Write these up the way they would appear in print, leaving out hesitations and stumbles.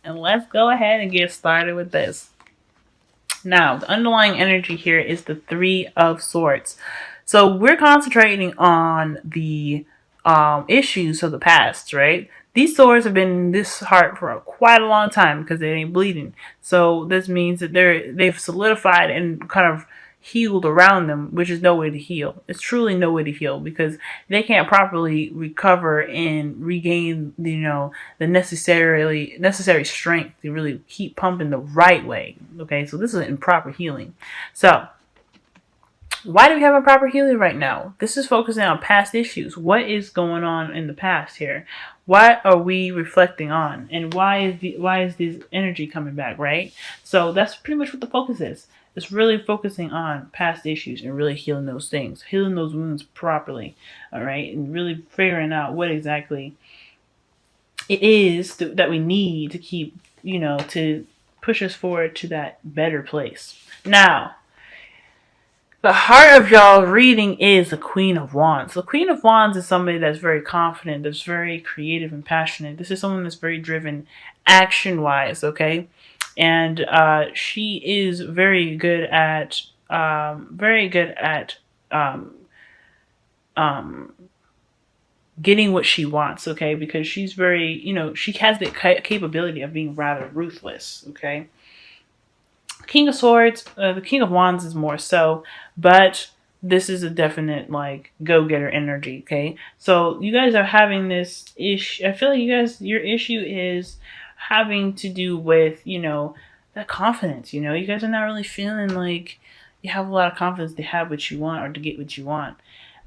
and let's go ahead and get started with this. Now, the underlying energy here is the Three of Swords. So we're concentrating on the issues of the past, right? These swords have been in this heart for quite a long time because they ain't bleeding. So this means that they've solidified and kind of healed around them, which is no way to heal. It's truly no way to heal because they can't properly recover and regain, the necessary strength to really keep pumping the right way. Okay, so this is improper healing. So why do we have improper healing right now? This is focusing on past issues. What is going on in the past here? What are we reflecting on? And why is this energy coming back, right? So that's pretty much what the focus is. It's really focusing on past issues and really healing those things, healing those wounds properly, all right? And really figuring out what exactly it is that we need to keep, to push us forward to that better place. Now, the heart of y'all reading is the Queen of Wands. The Queen of Wands is somebody that's very confident, that's very creative and passionate. This is someone that's very driven action-wise, okay? And she is very good at getting what she wants, okay? Because she's very, she has the capability of being rather ruthless, okay? King of Swords, the King of Wands is more so, but this is a definite go-getter energy, okay? So you guys are having this issue. I feel like your issue is having to do with, that confidence, you guys are not really feeling like you have a lot of confidence to have what you want or to get what you want.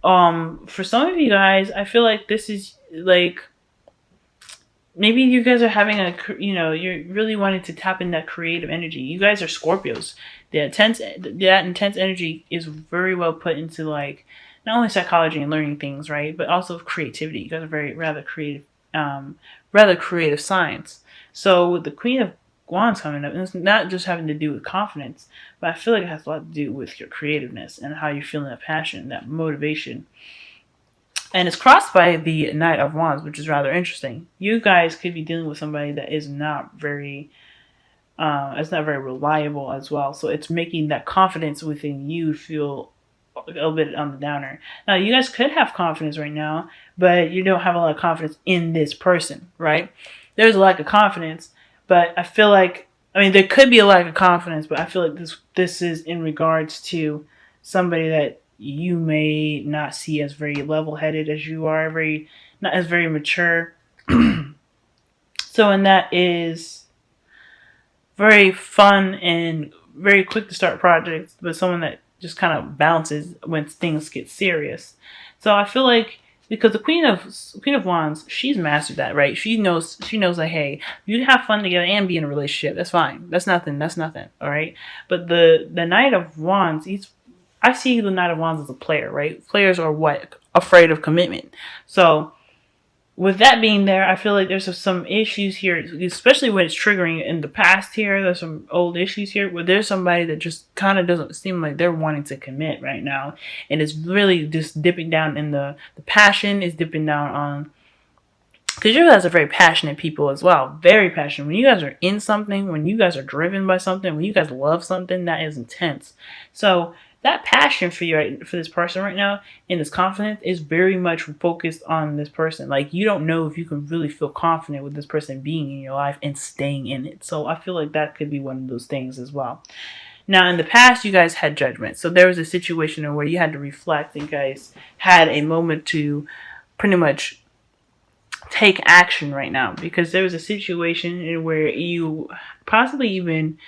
For some of you guys, I feel like this is maybe you guys are having you're really wanting to tap in that creative energy. You guys are Scorpios. That intense energy is very well put into not only psychology and learning things, right, but also creativity. You guys are rather creative signs. So with the Queen of Wands coming up, and it's not just having to do with confidence, but I feel like it has a lot to do with your creativeness and how you're feeling that passion, that motivation. And it's crossed by the Knight of Wands, which is rather interesting. You guys could be dealing with somebody that is not very reliable as well. So it's making that confidence within you feel a little bit on the downer. Now, you guys could have confidence right now, but you don't have a lot of confidence in this person, right? There's a lack of confidence, but I feel like, there could be a lack of confidence, but I feel like this is in regards to somebody that you may not see as very level-headed as you are, not as very mature. So, and that is very fun and very quick to start projects, but someone that just kind of bounces when things get serious. So I feel like because the Queen of Wands, she's mastered that, right? She knows like, hey, you have fun together and be in a relationship. That's fine. That's nothing. All right. But the Knight of Wands, I see the Knight of Wands as a player, right? Players are afraid of commitment. So with that being there, I feel like there's some issues here, especially when it's triggering in the past here. There's some old issues here where there's somebody that just kind of doesn't seem like they're wanting to commit right now. And it's really just dipping down in the passion is dipping down on, because you guys are very passionate people as well. Very passionate. When you guys are in something, when you guys are driven by something, when you guys love something, that is intense. So that passion for this person right now and this confidence is very much focused on this person. Like, you don't know if you can really feel confident with this person being in your life and staying in it. So I feel like that could be one of those things as well. Now, in the past, you guys had judgment. So there was a situation where you had to reflect and you guys had a moment to pretty much take action right now, because there was a situation where you possibly even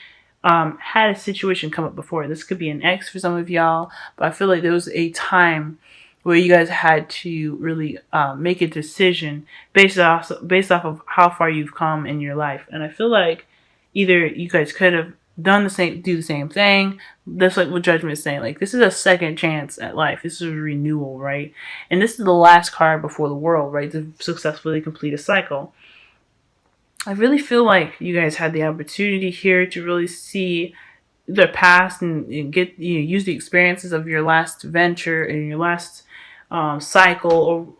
had a situation come up before. This could be an ex for some of y'all, but I feel like there was a time where you guys had to really make a decision based off of how far you've come in your life. And I feel like either you guys could have do the same thing. That's like what Judgment is saying. Like, this is a second chance at life. This is a renewal, right? And this is the last card before the World, right? To successfully complete a cycle. I really feel like you guys had the opportunity here to really see the past and get use the experiences of your last venture and your last cycle,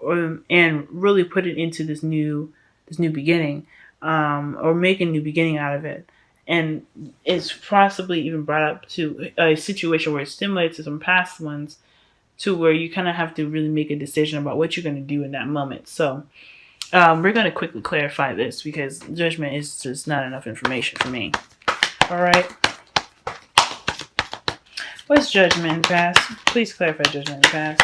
and really put it into this new beginning. or make a new beginning out of it. And it's possibly even brought up to a situation where it's similar to some past ones, to where you kind of have to really make a decision about what you're going to do in that moment. So we're going to quickly clarify this because judgment is just not enough information for me. All right. What's judgment in the past? Please clarify judgment in the past.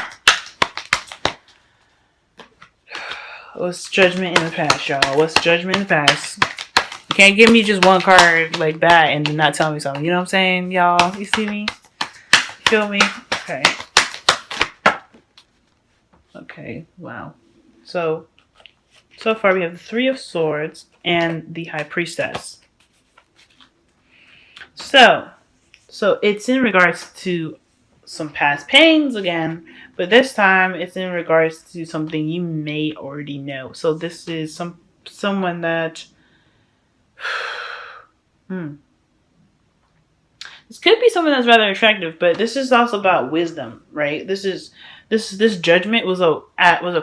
What's judgment in the past, y'all? What's judgment in the past? You can't give me just one card like that and then not tell me something. You know what I'm saying, y'all? You see me? Feel me? Okay. Okay, wow. So far we have the Three of Swords and the High Priestess. So it's in regards to some past pains again, but this time it's in regards to something you may already know. So this is someone that this could be someone that's rather attractive, but this is also about wisdom, right? This judgment was a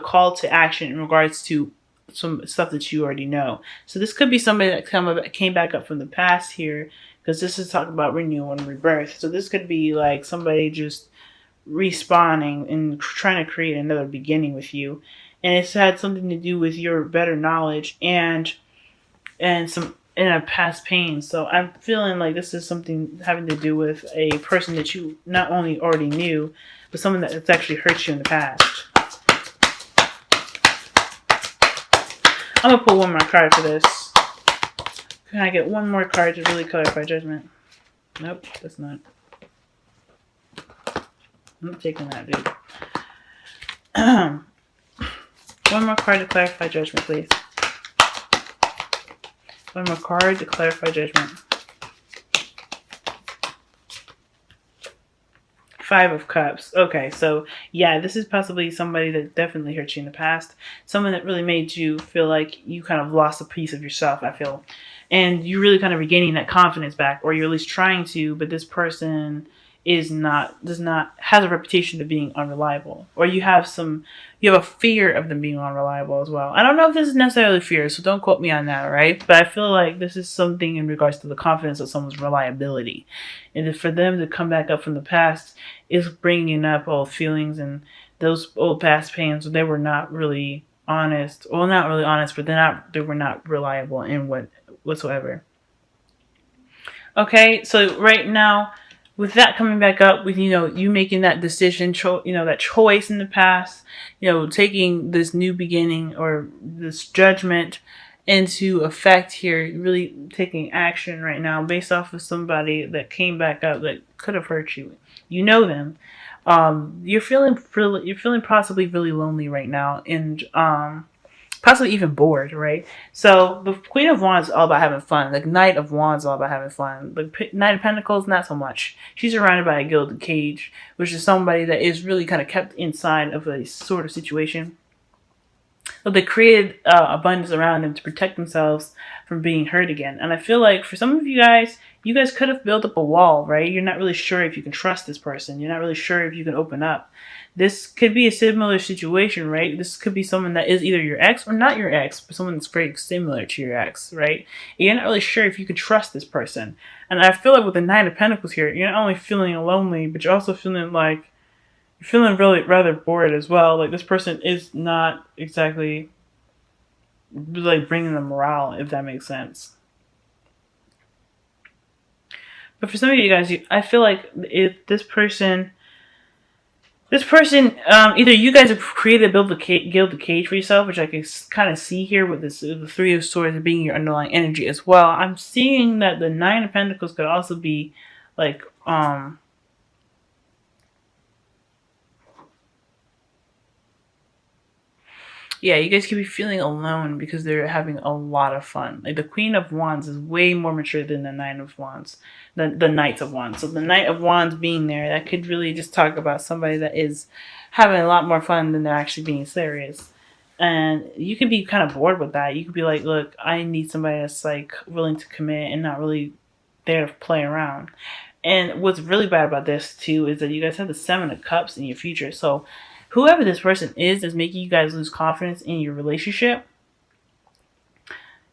call to action in regards to some stuff that you already know. So this could be somebody that came back up from the past here, because this is talking about renewal and rebirth. So this could be like somebody just respawning and trying to create another beginning with you, and it's had something to do with your better knowledge and some in a past pain. So I'm feeling like this is something having to do with a person that you not only already knew, but someone that's actually hurt you in the past. I'm gonna pull one more card for this. Can I get one more card to really clarify judgment? Nope, that's not. I'm not taking that, dude. One more card to clarify judgment, please. One more card to clarify judgment. Five of Cups. Okay, so yeah, this is possibly somebody that definitely hurt you in the past. Someone that really made you feel like you kind of lost a piece of yourself, I feel. And you're really kind of regaining that confidence back, or you're at least trying to, but this person has a reputation of being unreliable. Or you have a fear of them being unreliable as well. I don't know if this is necessarily fear, so don't quote me on that, right? But I feel like this is something in regards to the confidence of someone's reliability. And for them to come back up from the past is bringing up old feelings and those old past pains. They were not really honest. Well, not really honest, but they were not reliable in whatsoever. Okay, so right now, with that coming back up, with you making that decision, that choice in the past, taking this new beginning or this judgment into effect here, really taking action right now based off of somebody that came back up that could have hurt you. You know them. You're feeling possibly really lonely right now, and possibly even bored, right? So the Queen of Wands is all about having fun. The Knight of Wands is all about having fun. The Knight of Pentacles, not so much. She's surrounded by a gilded cage, which is somebody that is really kind of kept inside of a sort of situation. So they created abundance around them to protect themselves from being hurt again. And I feel like for some of you guys could have built up a wall, right? You're not really sure if you can trust this person. You're not really sure if you can open up. This could be a similar situation, right? This could be someone that is either your ex or not your ex, but someone that's very similar to your ex, right? And you're not really sure if you can trust this person. And I feel like with the Nine of Pentacles here, you're not only feeling lonely, but you're also feeling like you're feeling really rather bored as well. Like this person is not exactly like bringing the morale, if that makes sense. But for some of you guys, I feel like if this person, either you guys have created a gilded cage for yourself, which I can kind of see here with the Three of Swords being your underlying energy as well. I'm seeing that the Nine of Pentacles could also be like, yeah, you guys could be feeling alone because they're having a lot of fun. Like the Queen of Wands is way more mature than the Nine of Wands, the Knight of Wands. So the Knight of Wands being there, that could really just talk about somebody that is having a lot more fun than they're actually being serious. And you could be kind of bored with that. You could be like, look, I need somebody that's like willing to commit and not really there to play around. And what's really bad about this too is that you guys have the Seven of Cups in your future. So whoever this person is that's making you guys lose confidence in your relationship,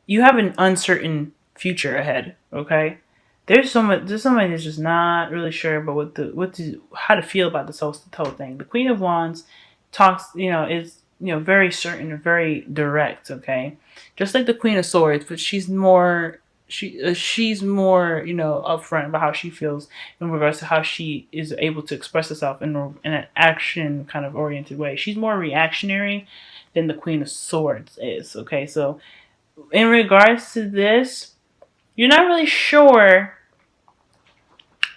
you have an uncertain future ahead. Okay, there's somebody that's just not really sure about how to feel about this whole thing. The Queen of Wands talks, is very certain and very direct. Okay, just like the Queen of Swords, but she's more upfront about how she feels in regards to how she is able to express herself in an action kind of oriented way. She's more reactionary than the Queen of Swords is. Okay, so in regards to this, you're not really sure.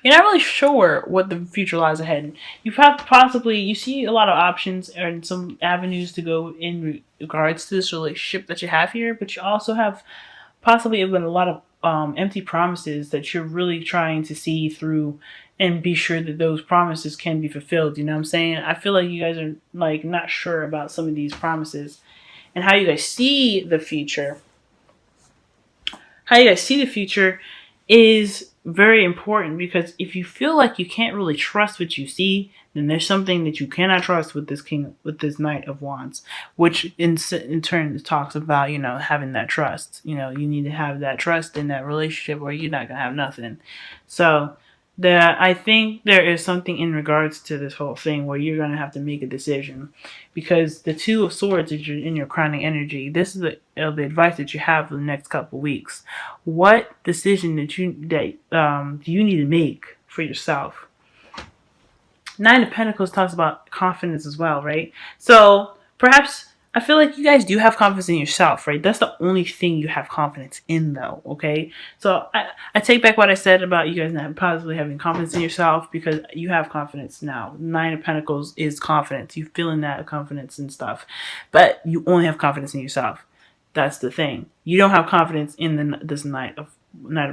You're not really sure what the future lies ahead. You see a lot of options and some avenues to go in regards to this relationship that you have here, but you also have possibly even a lot of empty promises that you're really trying to see through and be sure that those promises can be fulfilled. You know what I'm saying? I feel like you guys are like not sure about some of these promises and how you guys see the future. How you guys see the future is very important, because if you feel like you can't really trust what you see, then there's something that you cannot trust with this Knight of Wands, which in turn talks about having that trust. You need to have that trust in that relationship, or you're not gonna have nothing. So I think there is something in regards to this whole thing where you're going to have to make a decision, because the Two of Swords is in your crowning energy. This is the advice that you have for the next couple weeks. What decision do you need to make for yourself? Nine of Pentacles talks about confidence as well, right? So perhaps I feel like you guys do have confidence in yourself, right? That's the only thing you have confidence in, though, okay? So I take back what I said about you guys not positively having confidence in yourself, because you have confidence now. Nine of Pentacles is confidence. You feeling that confidence and stuff. But you only have confidence in yourself. That's the thing. You don't have confidence in this Knight of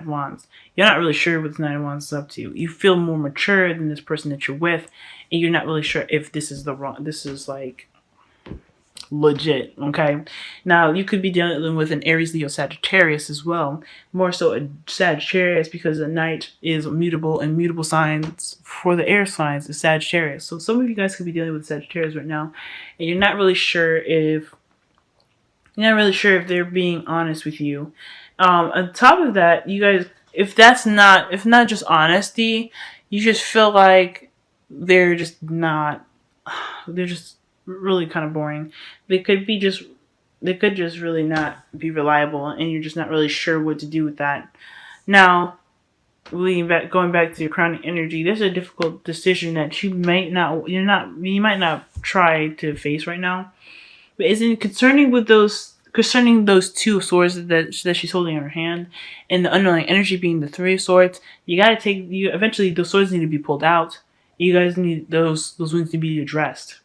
Wands. You're not really sure what this Knight of Wands is up to. You feel more mature than this person that you're with, and you're not really sure if this is like legit. Okay, now you could be dealing with an Aries, Leo, Sagittarius as well, more so a Sagittarius, because the Knight is mutable, and mutable signs for the air signs is Sagittarius. So some of you guys could be dealing with Sagittarius right now, and you're not really sure if they're being honest with you. On top of that, you guys, if not just honesty, you just feel like they're just really kind of boring. They could just really not be reliable, and you're just not really sure what to do with that. Now, going back to your crowning energy, this is a difficult decision that you might not try to face right now. But isn't concerning those Two of Swords that she's holding in her hand, and the underlying energy being the Three of Swords, eventually those swords need to be pulled out. You guys need those wounds to be addressed.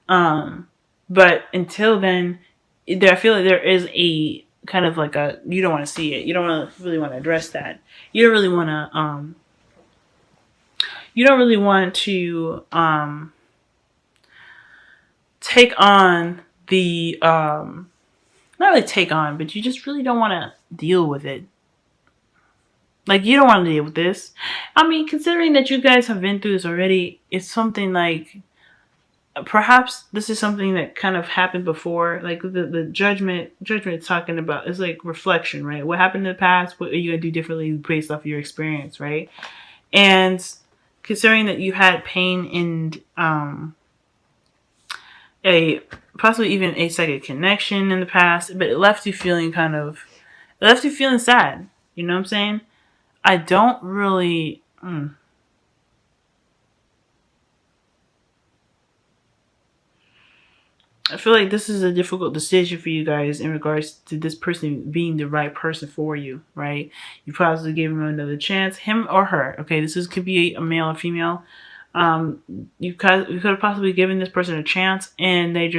But until then, I feel like there is a kind of like you don't want to see it. You don't really want to address that. You don't really want to take on the not really take on, but you just really don't want to deal with it. Like, you don't want to deal with this. I mean, considering that you guys have been through this already, it's something like, perhaps this is something that kind of happened before. Like the judgment it's talking about is like reflection, right? What happened in the past, what are you going to do differently based off of your experience, right? And considering that you had pain and possibly even a psychic connection in the past, but it left you feeling sad. You know what I'm saying? I don't really... I feel like this is a difficult decision for you guys in regards to this person being the right person for you, right? You probably gave him another chance, him or her. Okay, could be a male or female. You could have possibly given this person a chance, and they're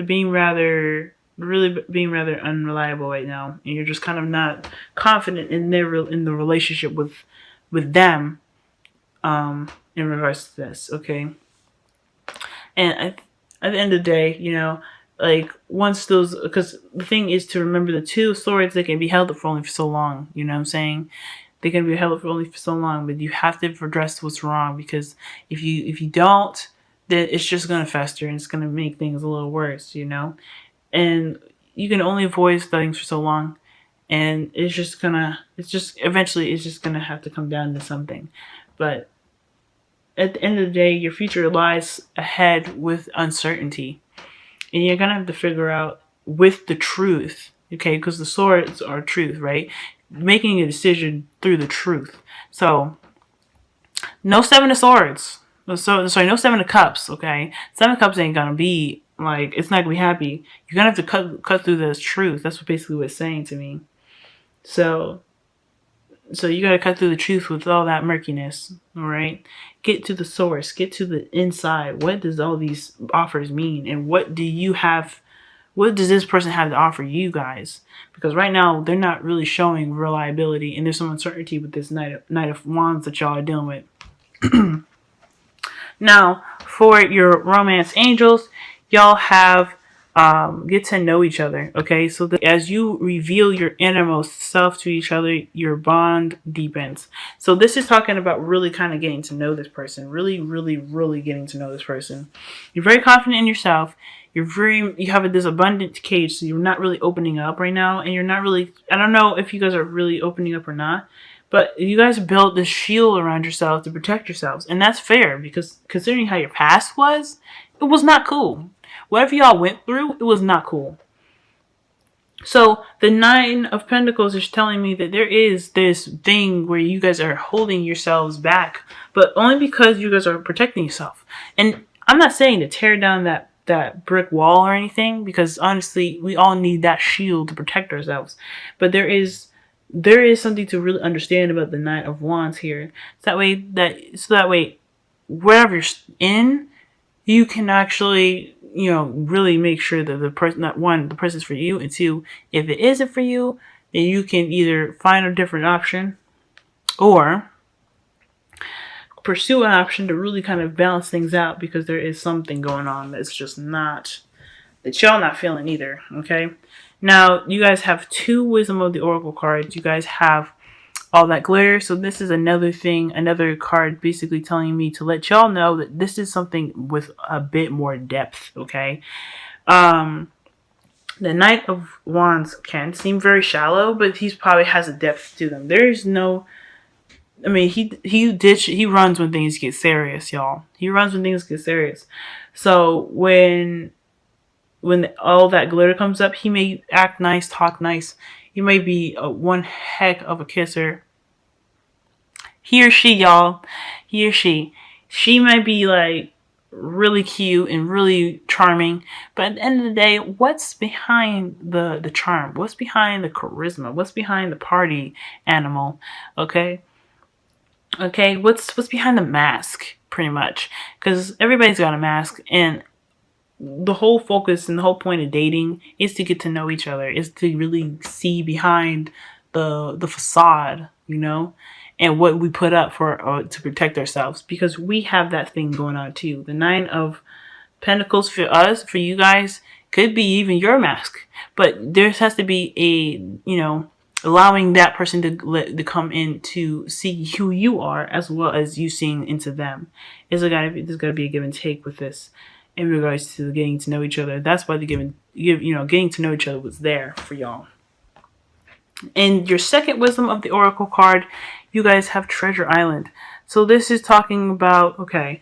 being rather unreliable right now, and you're just kind of not confident in the relationship with them in regards to this. Okay. And at the end of the day, like, once those, because the thing is to remember, the Two of Swords, they can be held up for only for so long. You know what I'm saying? They can be held up for only for so long, but you have to address what's wrong, because if you don't, then it's just gonna fester and it's gonna make things a little worse. and you can only avoid things for so long, and eventually it's just gonna have to come down to something. But at the end of the day, your future lies ahead with uncertainty, and you're gonna have to figure out with the truth, okay? Because the swords are truth, right? Making a decision through the truth. So no seven of swords. So sorry, no seven of cups. Okay, seven of cups ain't gonna be like, it's not gonna be happy. You're gonna have to cut through this truth. That's what basically what it's saying to me. So you gotta cut through the truth with all that murkiness. All right, get to the source. Get to the inside. What does all these offers mean, and what do you have? What does this person have to offer you guys? Because right now they're not really showing reliability, and there's some uncertainty with this Knight of Wands that y'all are dealing with. Now, for your romance angels, y'all have get to know each other. Okay, so as you reveal your innermost self to each other, your bond deepens. So this is talking about really kind of getting to know this person. Really, really, really getting to know this person. You're very confident in yourself. You have this abundant cage, so you're not really opening up right now, and you're not really. I don't know if you guys are really opening up or not. But you guys built this shield around yourself to protect yourselves. And that's fair, because considering how your past was, it was not cool. Whatever y'all went through, it was not cool. So the Nine of Pentacles is telling me that there is this thing where you guys are holding yourselves back, but only because you guys are protecting yourself. And I'm not saying to tear down that brick wall or anything, because honestly, we all need that shield to protect ourselves. But there is something to really understand about the Knight of Wands here. So that way, wherever you're in, you can actually, really make sure that the person's for you, and two, if it isn't for you, then you can either find a different option or pursue an option to really kind of balance things out, because there is something going on that's just that y'all not feeling either, okay? Now, you guys have 2 Wisdom of the Oracle cards. You guys have all that glitter. So this is another card basically telling me to let y'all know that this is something with a bit more depth, okay? The Knight of Wands can seem very shallow, but he probably has a depth to them. There's no... I mean, he runs when things get serious, y'all. He runs when things get serious. So when all that glitter comes up, he may act nice, talk nice. He may be one heck of a kisser. He or she, y'all. He or she. She might be like really cute and really charming. But at the end of the day, what's behind the charm? What's behind the charisma? What's behind the party animal? Okay? Okay, what's behind the mask, pretty much? Because everybody's got a mask, and the whole focus and the whole point of dating is to get to know each other, is to really see behind the facade, and what we put up for to protect ourselves, because we have that thing going on too. The Nine of Pentacles for us, for you guys, could be even your mask, but there has to be a allowing that person to come in to see who you are, as well as you seeing into them. There's gotta be a give and take with this in regards to getting to know each other. That's why getting to know each other was there for y'all. And your second Wisdom of the Oracle card, you guys have Treasure Island. So this is talking about, okay,